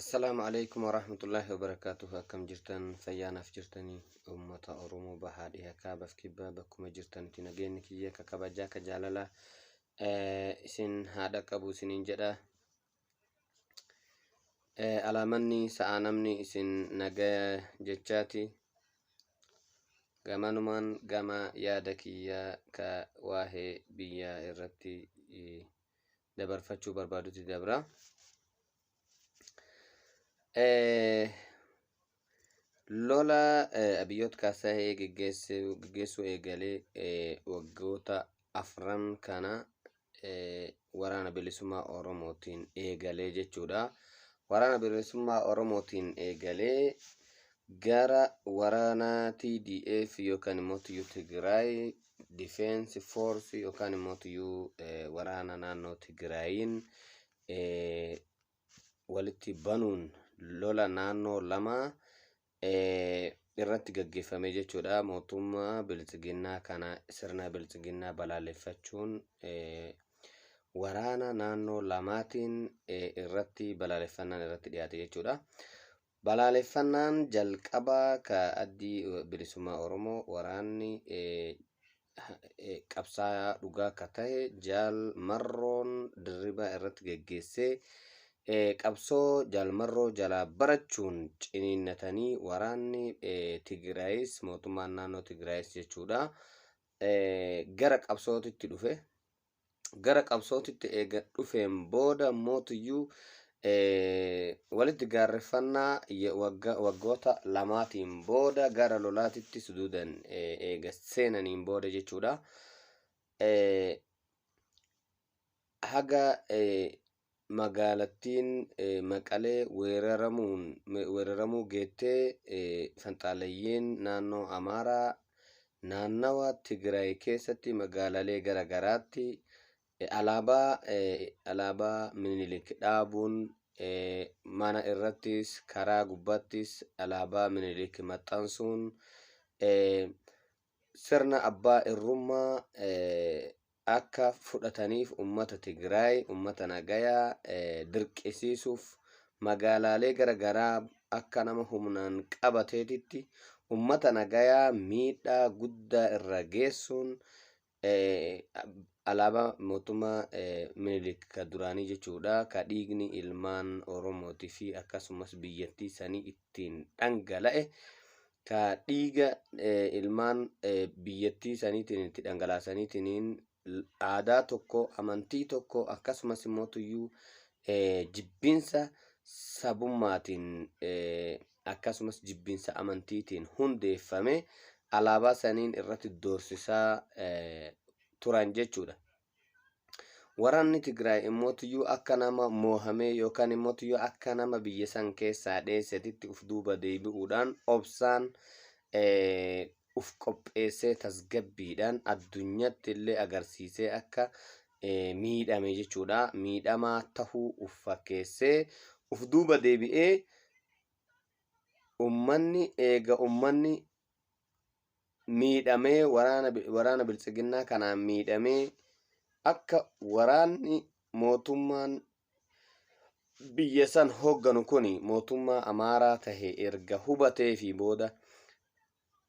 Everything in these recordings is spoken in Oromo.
Assalamualaikum warahmatullahi wabarakatuh. Akkam jirtan fayyaanaaf jirtanii uummata Oromoo bahaa dhihaa kaabaaf kibbaa bakkuma jirtanitti nageenyi kiyya ka kabajaa ka jaalala isin haadha qabu isiniin jedha. Alaamanni sa'aa namni isin nagaa jechaati. Gamanumaan gama yaada kiyya ka waa'ee biyya irratti dabarfachuu barbaadutti dabra. Lola biyyoota kaasa'ee geggeessuu eegalee waggoota afran kana waraana bilisummaa Oromootiin eegalee jechuudha. Waraana bilisummaa Oromootiin eegalee gara waraana TDF yookaan immoo Tigraay Defense Force yookaan immoo waraana naannoo Tigraayin walitti banuun lola naannoo lama irratti gaggeeffame jechuudha. Mootummaa bilchiginnaa kana sirna bilchiginnaa balaaleffachuun waraana naannoo lamaatiin irratti balaaleffannaan irratti dhiyaate jechuudha. Balaaleffannaan jalqabaa ka addii bilisummaa Oromoo waraanni qabsaa dhugaa ka ta'e Jaal Marroon dirribaa irratti geggeessee qabsoo Jaal Marroo jalaa barachuun ciniinnatanii waraanni Tigraayis mootummaan naannoo Tigraayis jechuudha gara qabsootitti dhufe. Gara qabsootitti eega dhufeen booda mootiyyuu walitti gaarreffannaa waggoota lamaatiin booda gara lolaatitti suduudan eega seenaniin booda jechuudha. Haga magaalattiin Maqalee weeraramuu geettee fanxaaleeyyiin naannoo Amaaraa naannawa Tigraay keessatti magaalalee garagaraatti alaabaa Minilik dhaabuun mana irrattis karaa gubbaattis alaabaa Minilik maxxansuun sirna abbaa irrummaa akka fudhataniif ummata Tigraay ummata nagayaa dirqisiisuuf magaalaalee garagaraa akka nama humnaan qabateetitti ummata nagayaa miidhaa guddaa irra geessuun alaabaa mootummaa Minilik ka duraanii jechuudha ka dhiigni ilmaan Oromootii fi akkasumas biyyattii sanii ittiin dhangala'e ka dhiiga ilmaan biyyattii saniitiin itti dhangalaasaniitiin aadaa tokko amantii tokko akkasumas immoo jibbinsa sabummaatiin akkasumas jibbinsa amantiitiin hundeeffame alaabaa saniin irratti doorsisaa turan jechuudha. Waraanni Tigraay immoo akka nama moohamee yookaan immoo akka nama biyya san keessaa dheessetitti uf duuba deebi'uudhaan obsaan uf qopheessee tasgabbiidhaan addunyaatti illee agarsiisee akka miidhame jechuudha. Miidhamaa tahuu uf fakkeessee uf duuba deebi'ee ummanni miidhamee waraana bilchiginnaa kanaan miidhamee akka waraanni mootummaan biyya san hoogganu kun mootummaa Amaaraa tahe erga hubatee fi booda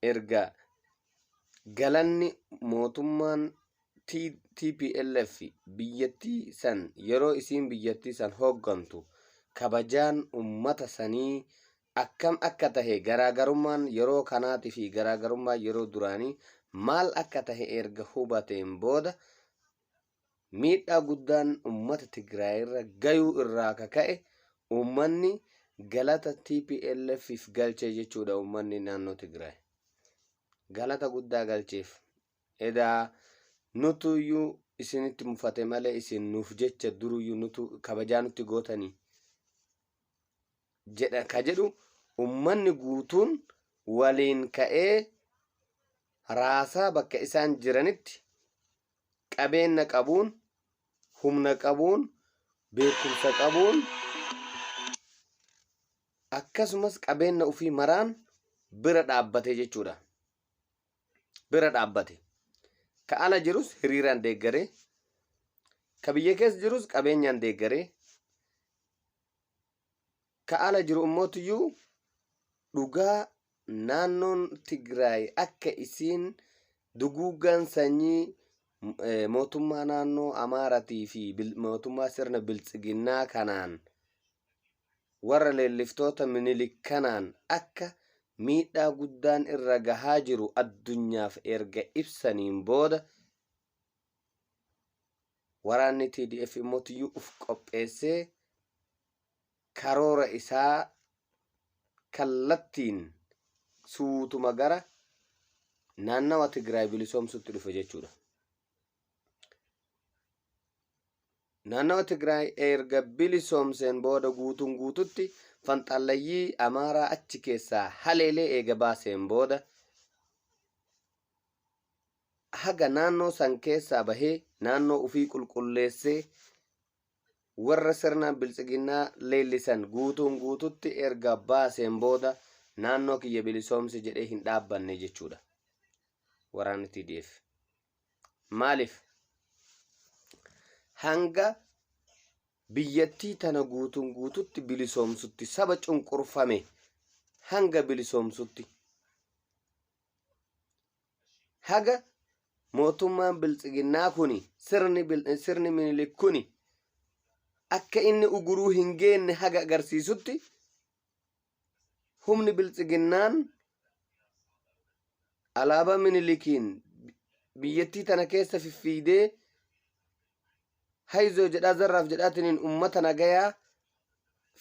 erga galanni mootummaan TPLF biyyattii san yeroo isiin biyyattii san hooggantu kabajaan ummata sanii akkam akka tahe garaagarummaan yeroo kanaatii fi garaagarummaa yeroo duraanii maal akka tahe erga hubateen booda miidhaa guddaan ummata Tigraay irra gayuu irraa kaka'e ummanni galata TPLFif galchee jechuudha. Ummanni naannoo Tigraay galata guddaa galcheef. Edaa nutuyyuu isinitti mufate malee isin nuuf jecha duruyyuu nutu kabajaa nutti gootanii jedha ka jedhu ummanni guutuun waliin ka'ee raasaa bakka isaan jiranitti qabeenya qabuun humna qabuun beekumsa qabuun akkasumas qabeenya ufii maraan bira dhaabbate jechuudha. Bira dhaabbate ka ala jirus hiriiraan deeggaree ka biyya keessa jirus qabeenyaan deeggaree ka ala jiru immoo dhugaa naannoon Tigraay akka isiin duguuggan sanyii mootummaa naannoo Amaaratii fi mootummaa sirna biltsiginnaa kanaan warra leelliftoota Minilik kanaan akka miidhaa guddaan irra gahaa jiru addunyaaf erga ibsaniin booda waraanni TDF immoo uf qopheessee karoora isaa kallattiin suutuma gara naannawa Tigraay bilisoomsutti dhufe jechuudha. Naannawa Tigraay erga bilisoomseen booda guututti fanxallayyii Amaaraa achi keessaa haleelee eega baaseen booda haga naannoo san keessaa bahee naannoo ufii qulqulleessee warra sirna biltsiginnaa leellisan guututti erga baaseen booda naannoo kiyya bilisoomse jedhee hin dhaabbanne jechuudha waraanni TDF. Maaliif hanga biyyattii tana guututti bilisoomsutti saba cunqurfame hanga bilisoomsutti haga mootummaan biltsiginnaa kuni sirni Minilik kuni akka inni uguruu hin geenne haga agarsiisutti humni biltsiginnaan alaabaa Minilikiin biyyattii tana keessa fiffiidee hayzoo jedhaa zarraaf jedhaatiniin ummata nagayaa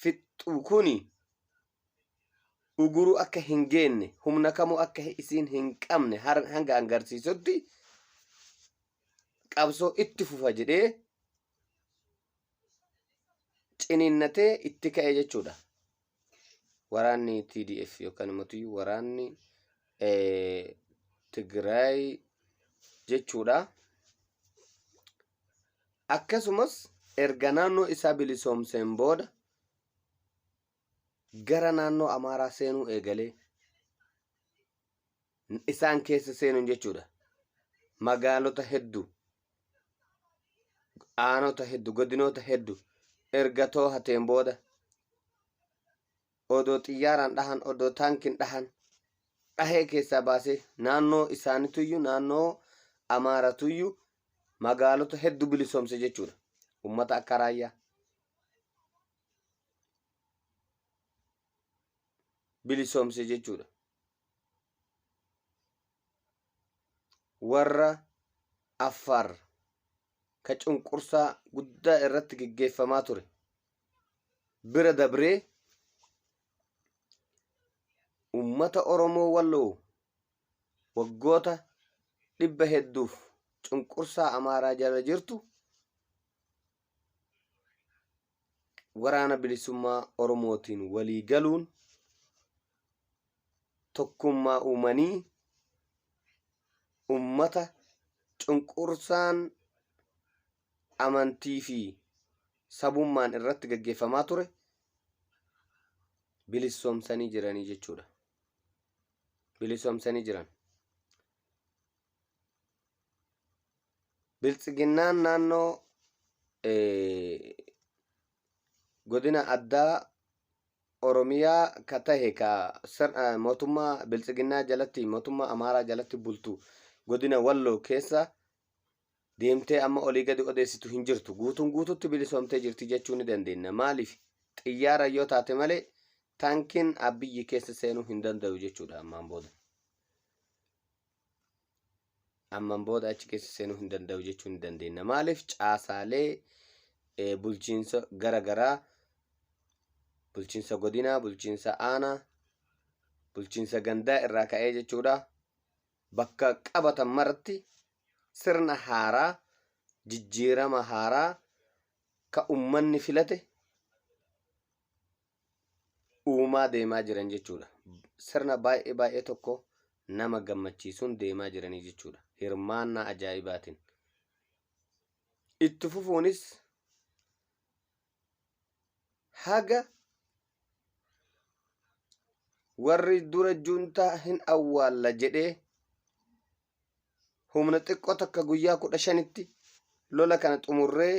fixxu kuni uguruu akka hin geenne humna kamuu akka isiin hin qabne hanga agarsiisutti qabsoo itti fufa jedhee ciniinnatee itti ka'e jechuudha waraanni TDF yookaan immoo waraanni Tigraay jechuudha. Akkasumas erga naannoo isaa bilisoomseen booda gara naannoo Amaaraa seenuu eegalee isaan keessa seenuun jechuudha. Magaalota hedduu, aanota hedduu, godinoota hedduu erga too'ateen booda odoo xiyyaaraan dhahan, odoo taankiin dhahan dhahee keessaa baasee naannoo isaanituyyuu naannoo Amaaratuyyuu magaalota hedduu bilisoomse jechuudha. Ummata akka Raayyaa bilisoomse jechuudha. Warra Affaar ka cunqursaa guddaa irratti gaggeeffamaa ture bira dabree ummata Oromoo Walloo waggoota 100 cunqursaa Amaaraa jala jirtu waraana bilisummaa Oromootiin walii galuun tokkummaa uumanii ummata cunqursaan amantii fi sabummaan irratti gaggeeffamaa ture bilisoomsanii jiranii jechuudha. Bilisoomsanii jiran. Biltsiginnaan naannoo godina addaa Oromiyaa ka tahe ka mootummaa biltsiginnaa jalatti mootummaa Amaaraa jalatti bultu godina Walloo keessa deemtee amma olii gadi odeessitu hin jirtu. Guututti bilisoomtee jirti jechuu ni dandeenya. Maaliif xiyyaara yoo taate malee taankiin Abiyyi keessa seenuu hin danda'u jechuudha. Ammaan booda achi keessa seenuu hin danda'u jechuu ni dandeenya. Maaliif caasaalee bulchiinsa garagaraa, bulchiinsa godinaa, bulchiinsa aanaa, bulchiinsa gandaa irraa ka'ee jechuudha. Bakka qabatan maratti sirna haaraa, jijjiirama haaraa ka ummanni filate uumaa deemaa jiran jechuudha. Sirna baay'ee tokko nama gammachiisuun deemaa jiranii jechuudha. Hirmaannaa ajaa'ibaatiin. Itti fufuunis haga warri dura juntaa hin awwaalla jedhee humna xiqqoo takka guyyaa 15tti lola kana xumurree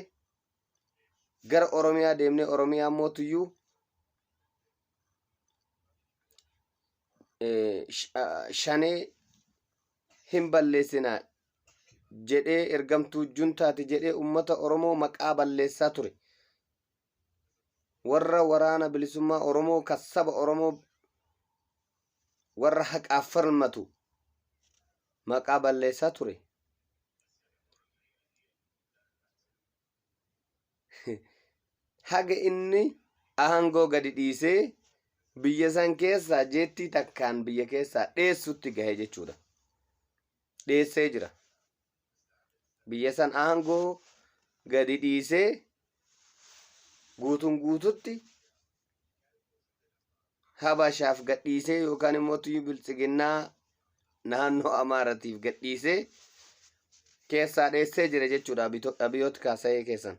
gara Oromiyaa deemnee Oromiyaa mootuyyuu shanee hin balleessinaa jedhee ergamtuu juntaati jedhee ummata Oromoo maqaa balleessaa ture. Warra waraana bilisummaa Oromoo kassaba Oromoo warra haqaaf falmatu maqaa balleessaa ture. Haga inni aangoo gadi dhiisee biyya san keessaa jeettii takkaan biyya keessaa dheessutti gahe jechuudha. Dheessee jira. Biyya san aangoo gadi dhiisee guutuun guututti Habashaaf gadhiisee yookaan immoo tuyyu biltsiginnaa naannoo Amaaratiif gadhiisee keessaa dheessee jira jechuudha. Abiyyoota kaasa'ee keessan.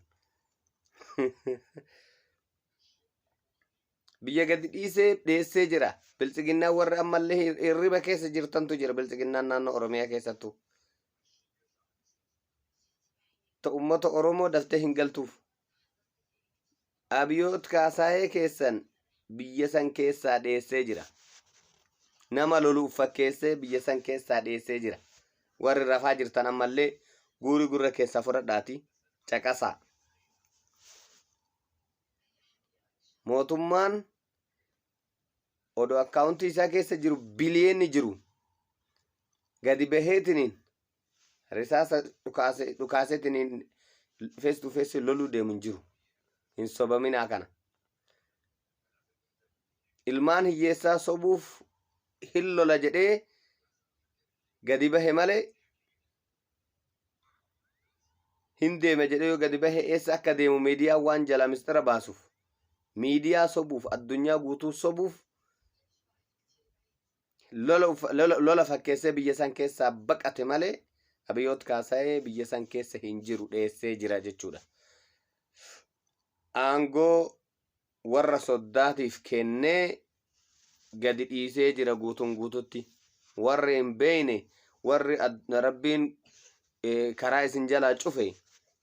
Biyya gadi dhiisee dheessee jira. Biltsiginnaa warra ammallee hirriba keessa jirtantu jira. Biltsiginnaan naannoo Oromiyaa keessattuu. Uummata Oromoo daftee hin galtuuf. Abiyyoota kaasa'ee keessan biyya san keessaa dheessee jira. Nama loluuf fakkeessee biyya san keessaa dheessee jira. Warri rafaa jirtan ammallee guuri gurra keessaa fudhadhaati caqasaa. Mootummaan odoo akkaawuntii isaa keessa jiru biliyeeni jiru gadi baheetiniin risaasa dhukaaseetiniin face to face loluu deemu hin jiru. Hin sobaminaa kana. Ilmaan hiyyeessaa sobuuf hin lola jedhee gadi bahe malee hin deeme jedhee yoo gadi bahe eessa akka deemu miidiyaa waan jala mistira baasuuf. Miidiyaa sobuuf addunyaa guutuu sobuuf lola fakkeessee biyya san keessaa baqate malee Abiyyoota kaasa'ee biyya san keessa hin jiru dheessee jira jechuudha. Aangoo warra soddaatiif kennee gadi dhiisee jira guutuun guututti. Warri hin beeyne warri rabbiin karaa isin jalaa cufe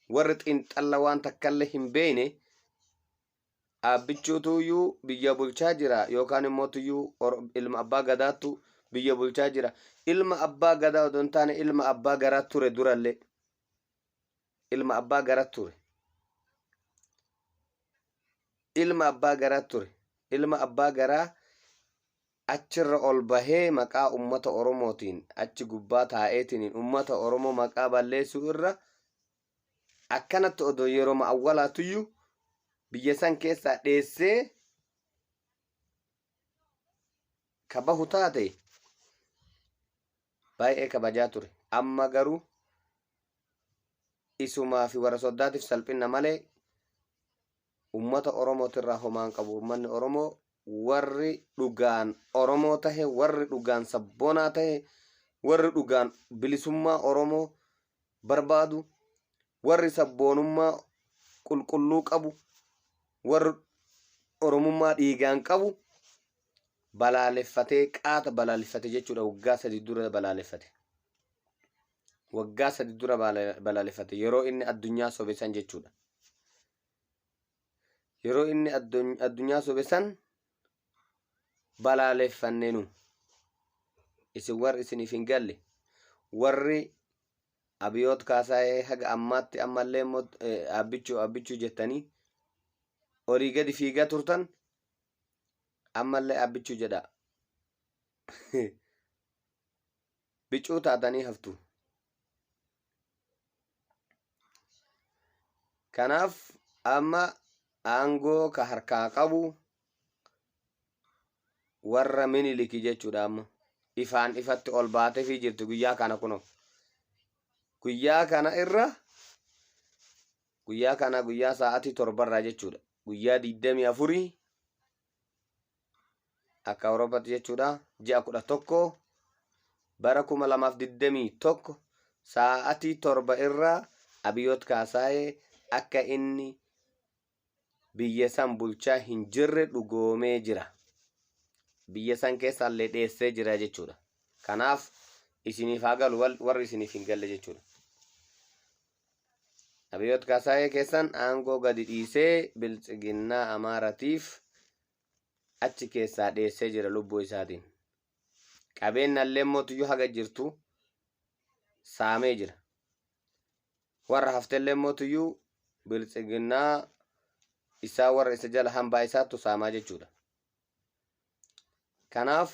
warri xiinxalla waan takkallee hin beeyne abbichuutuyyuu biyya bulchaa jira yookaan immoo tuyyuu ilma abbaa gadaattu biyya bulchaa jira. Ilma abbaa gadaa odoo hin taane ilma abbaa garaa ture durallee. Ilma abbaa garaa ture. Ilma abbaa garaa ture. Ilma abbaa garaa achirra ol bahee maqaa ummata Oromootiin achi gubbaa taa'eetiin ummata Oromoo maqaa balleessuu irra akkanatti odoo yeroo awwalaatuyyuu biyya san keessaa dheessee kabahu taate baay'ee kabajaa ture. Amma garuu isumaa fi warra soddaatiif salphina malee ummata Oromootirraa homaan qabu. Ummanni Oromoo warri dhugaan Oromoo tahe, warri dhugaan sabboonaa tahe, warri dhugaan bilisummaa Oromoo barbaadu, warri sabboonummaa qulqulluu qabu, warri Oromummaa dhiigaan qabu balaaleffatee qaata balaaleffate jechuudha. Waggaa 3 dura balaaleffate. Waggaa 3 dura balaaleffate yeroo inni addunyaa sobesan jechuudha. Yeroo inni addunyaa sobesan balaaleffanneenu. Isin warri isiniif hin galle warri Abiyyoota kaasa'ee haga ammaatti ammallee abbichuu jettanii olii gadi fiigaa turtan ammallee abbichuu jedha. Bicuu taatanii haftu. Kanaaf amma aangoo ka harkaa qabu warra Miniliki jechuudha. Amma ifaan ifatti ol baatee fi jirti guyyaa kana kunoo. Guyyaa kana irra guyyaa sa'aatii 7 jechuudha. Guyyaa 24 akka Awuroopaatti jechuudha. Ji'a 11 bara 2021 sa'aatii 7 irra Abiyyoota kaasa'ee akka inni biyya san bulchaa hin jirre dhugoomee jira. Biyya san keessallee dheessee jira jechuudha. Kanaaf isiniif haa galu warri isiniif hin galle jechuudha. Abiyyoota kaasa'ee keessan aangoo gadi dhiisee biltsiginnaa Amaaratiif achi keessaa dheessee jira lubbuu isaatiin. qabeenyallee mootiyyuu haga jirtu saamee jira. Warra haftellee mootiyyuu biltsiginnaa isaa warra isa jala hambaa isaattu saamaa jechuudha. Kanaaf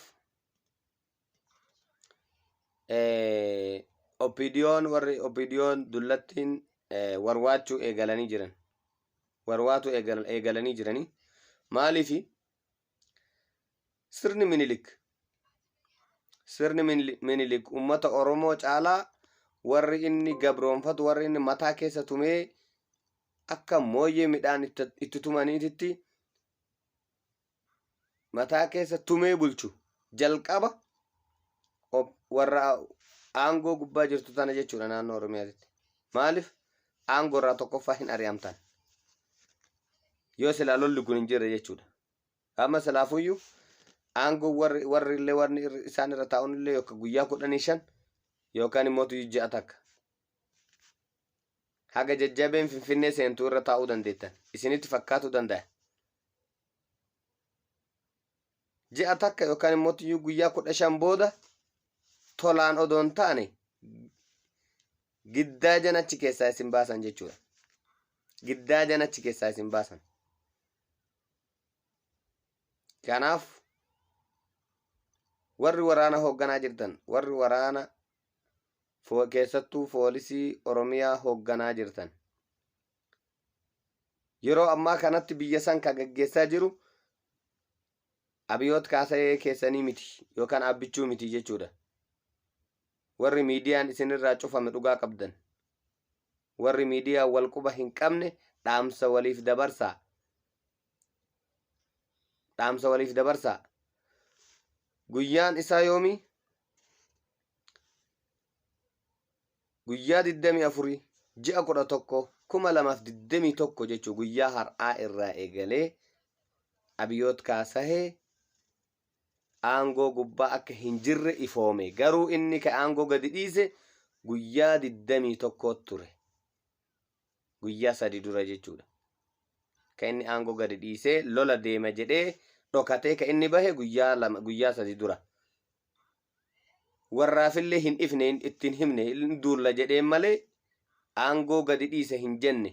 warri opidiyoon dullattiin warwaachuu eegalanii jiran. Warwaatu eegalanii jiranii. Maaliifi sirni minilik ummata Oromoo caalaa warri inni gabroonfatu, warri inni mataa keessa tumee akka mooyyee midhaan itti tumaniititti mataa keessa tumee bulchu jalqaba warra aangoo gubbaa jirtu tana jechuudha naannoo Oromiyaatti. Maaliif aangoo irraa tokkoffaa hin ari'amtan yoo silaa lolli kun hin jirre jechuudha. Amma silaafuyyuu aangoo warri isaan irra taa'uun illee yookaan guyyaa 15 yookaan immoo ji'a takka haga jajjabeen Finfinnee seentuu irra taa'uu dandeettan isinitti fakkaatu danda'a. Ji'a takka yookaan immoo guyyaa 15 booda tolaan odoon taane giddaa janachi keessaa isin baasan jechuudha. Giddaa janachi keessaa isin baasan. Kanaaf warri waraana hoogganaa jirtan, warri waraana keessattuu poolisii Oromiyaa hoogganaa jirtan, yeroo ammaa kanatti biyya san kan gaggeessaa jiru Abiyoot Kaasee keessanii miti yookaan abbichuu miti jechuudha. Warri miidiyaan isinirraa cufame dhugaa qabdan, warri miidiyaa wal quba hin qabne dhaamsa waliif dabarsaa. Dhaamsa waliif dabarsaa. Guyyaan isaa yoomi? Guyyaa 24 ji'a 11 2021 jechuu guyyaa har'aa irraa eegalee Abiyoot Kaasee aangoo gubbaa akka hin jirre ifoome. Garuu inni ka aangoo gadi dhiise guyyaa 21 ture. Guyyaa 3 dura jechuudha. Ka inni aangoo gadi dhiisee lola deema jedhee dhokatee ka inni bahe guyyaa 3 dura. Warraafillee hin ifne ittiin himne hin duulla jedheen malee aangoo gadi dhiise hin jenne.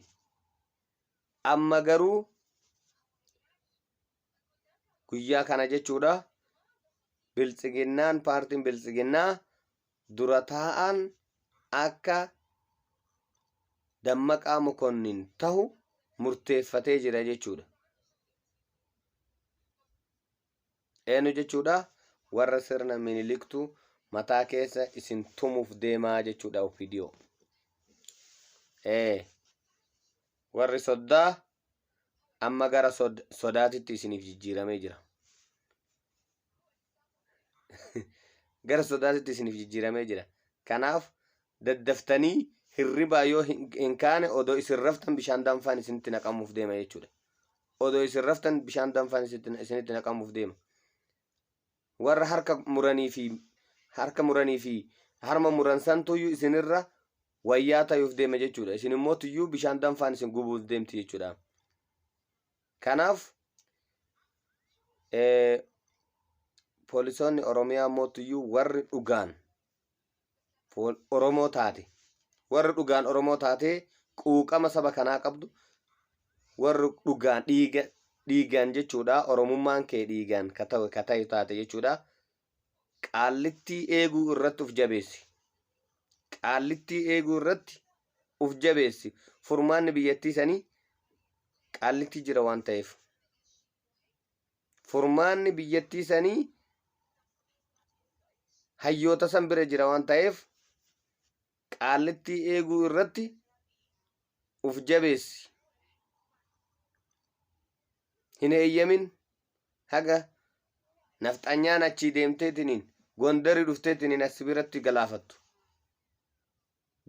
Amma garuu guyyaa kana jechuudha biltsiginnaan paartiin biltsiginnaa dura taa'an akka Dammaqaa Mokonnin tahu murteeffatee jira jechuudha. Eenyu jechuudha? Warra sirna miniliktu mataa keessa isin tumuuf deemaa jechuudha OPDO. Warri soddaa amma gara sodaatitti isiniif jijjiiramee jira. Gara sodaatitti isiniif jijjiiramee jira. Kanaaf daddaftanii hirribaa yoo hin kaane odoo isin raftan bishaan danfaan isinitti naqamuuf deema jechuudha. Odoo isin raftan bishaan danfaan isinitti naqamuuf deema. Warra harka muranii fi harma muran santuyyuu isinirra wayyaa ta'uuf deema jechuudha. Isin immoo tuyyuu bishaan danfaan isin gubuuf deemti jechuudha. Kanaaf poolisoonni Oromiyaa mootuyyuu warri dhugaan Oromoo taate, warri dhugaan Oromoo taate quuqama saba kanaa qabdu, warri dhugaan dhiigaan jechuudha. Oromummaan kee dhiigaan ka ta'e taate jechuudha. Qaallittii eeguu irratti uf jabeessi. Qaallittii eeguu irratti uf jabeessi. Furmaanni biyyattii sanii qaallittii jira waan ta'eef. Furmaanni biyyattii sanii hayyoota san bira jira waan ta'eef qaallittii eeguu irratti uf jabeessi. Hin eeyyamin haga nafxanyaan achii deemteetiniin Gondarii dhufteetiniin as biratti galaafattu.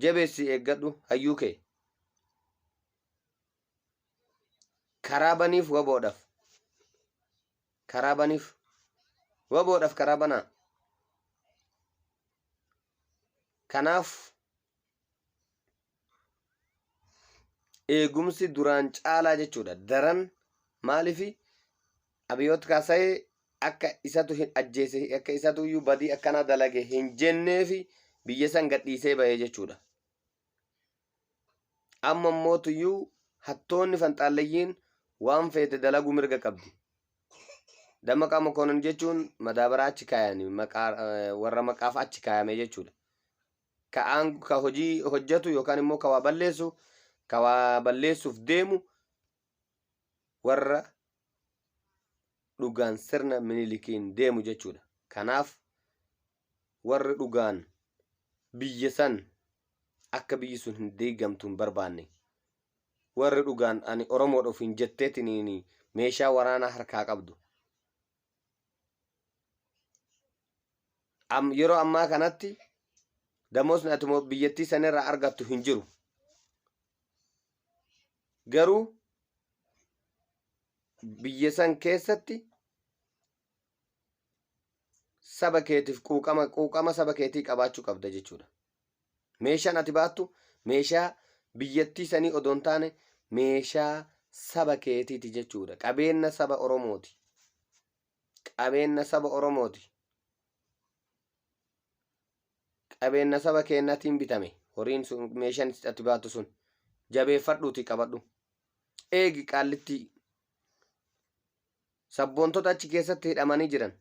Jabeessi eeggadhu hayyuu kee. Karaa baniif waboodhaaf. Karaa baniif waboodhaaf karaa banaa. Kanaaf eegumsi duraan caalaa jechuudha. Daran maaliifi Abiyoot Kaasee akka isatu hin ajjeese akka isatu iyyuu badii akkana dalage hin jenneefi biyya san gadhiisee bahee jechuudha. Amma mootuyyuu hattoonni fanxaallayyiin waan feete dalagu mirga qabdi. Dammaqaa Mokonnon jechuun madaabaraa achi kaayanii warra maqaaf achi kaayame jechuudha. Ka hojii hojjetu yookaan immoo ka waa balleessuuf deemu warra dhugaan sirna Minilikiin deemu jechuudha. Kanaaf warri dhugaan biyya san akka biyyi sun hin diigamtu hin barbaanne. Warri dhugaan ani Oromoodhaaf hin jetteetiniin meeshaa waraanaa harkaa qabdu. Yeroo ammaa kanatti damoosni ati biyyattii sanirraa argattu hin jiru. Garuu biyya san keessatti saba keetiif quuqama saba keetii qabaachuu qabda jechuudha. Meeshaan ati baattu meeshaa biyyattii sanii odoo hin taane meeshaa saba keetiiti jechuudha. Qabeenya saba Oromooti. Qabeenya saba Oromooti. Qabeenya saba keenyatiin bitame horiin sun meeshaan ati baattu sun jabeeffadhuuti qabadhu. Eegi Qaallitti sabboontota achi keessatti hidhamanii jiran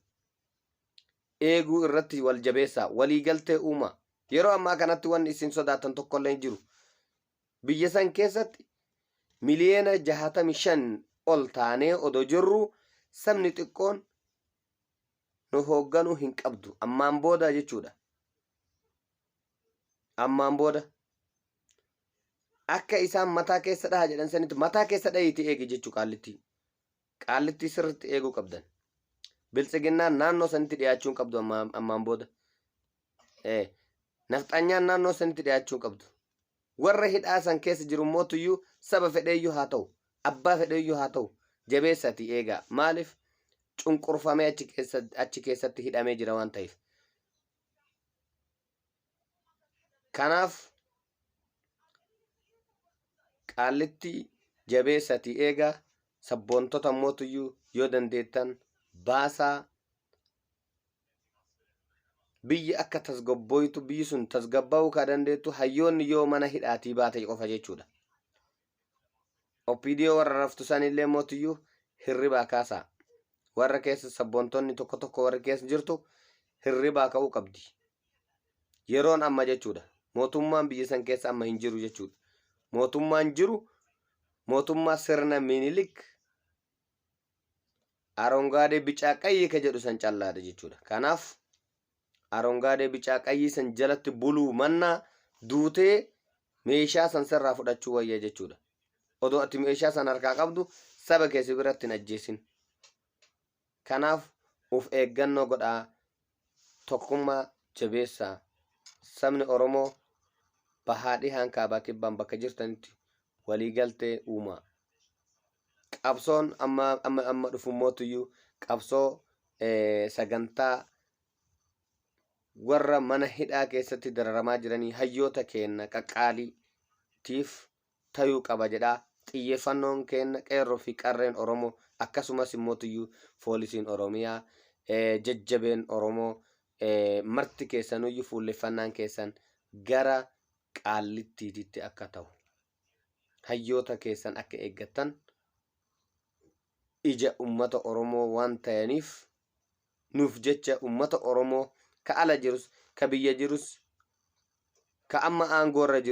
eeguu irratti wal jabeessaa waliigaltee uumaa. Yeroo ammaa kanatti wanni isin sodaatan tokkollee hin jiru. Biyya san keessatti miliyoona 65 ol taanee odoo jirru sabni xiqqoon nu hoogganuu hin qabdu. Ammaan booda jechuudha. Ammaan booda akka isaan mataa keessa dhaha jedhan sanitti mataa keessa dhahiiti eegi jechuu Qaallitti. Qaallitti sirriitti eeguu qabdan. Biltsiginnaan naannoo sanitti dhiyaachuu qabdu ammaan booda. Nafxanyaan naannoo sanitti dhiyaachuu qabdu. Warra hidhaa san keessa jiru mootuyyuu saba fedheeyyuu haa ta'u, abbaa fedheeyyuu haa ta'u, jabeessati eegaa. Maaliif cunqurfamee achi keessatti hidhamee jira waan ta'eef. Kanaaf Qaallitti jabeessati eegaa. Sabboontota mootuyyuu yoo dandeettan baasaa. Biyyi akka tasgabboytu biyyi sun tasgabbaa'uu ka dandeettu hayyoonni yoo mana hidhaatii baate qofa jechuudha. Opiidiyoo warra raftu sanillee mootuyyuu hirribaa kaasaa. Warra keessa sabboontonni tokko warra keessa jirtu hirribaa ka'uu qabdi. Yeroon amma jechuudha. Mootummaan biyya san keessa amma hin jiru jechuudha. Mootummaan jiru mootummaa sirna Minilik arongaadee bicaa qayyii ka jedhu san callaadha jechuudha. Kanaaf arongaadee bicaa qayyii san jalatti buluu mannaa duutee meeshaa san sirraa fudhachuu wayya jechuudha. Odoo ati meeshaa san harkaa qabdu saba keessa biratti hin ajjeesin. Kanaaf uf eeggannoo godhaa, tokkummaa jabeessaa. Sabni Oromoo bahaa dhihaan kaabaa kibbaan bakka jirtanitti waliigaltee uumaa. Qabsoon amma dhufu mootuyyuu qabsoo sagantaa warra mana hidhaa keessatti dararamaa jiranii hayyoota keenya qaqqaaliitiif tayuu qaba jedhaa. Xiyyeeffannoon keenya qeerroo fi qarreen Oromoo akkasumas mootuyyuu poolisiin Oromiyaa jajjabeen Oromoo marti keessanuyyuu fuulleffannaan keessan gara Qaallittiitti akka ta'u. Hayyoota keessan akka eeggattan ija ummata Oromoo waan ta'aniif nuuf jecha ummata Oromoo ka ala jirus ka biyya jirus ka amma aangoorra jiru